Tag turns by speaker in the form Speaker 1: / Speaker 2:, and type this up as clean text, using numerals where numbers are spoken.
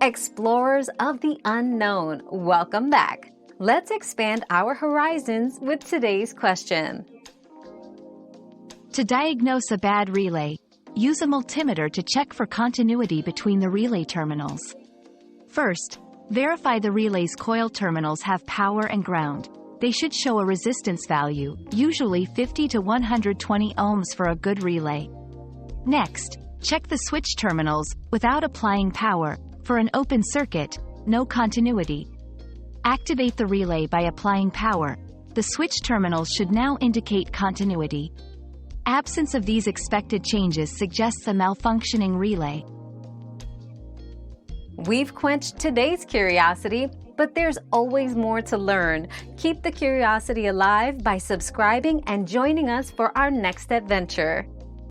Speaker 1: Explorers of the unknown, welcome back. Let's expand our horizons with today's question.
Speaker 2: To diagnose a bad relay, use a multimeter to check for continuity between the relay terminals. First, verify the relay's coil terminals have power and ground. They should show a resistance value, usually 50 to 120 ohms for a good relay. Next, check the switch terminals, without applying power. For an open circuit, no continuity. Activate the relay by applying power. The switch terminals should now indicate continuity. Absence of these expected changes suggests a malfunctioning relay.
Speaker 1: We've quenched today's curiosity, but there's always more to learn. Keep the curiosity alive by subscribing and joining us for our next adventure.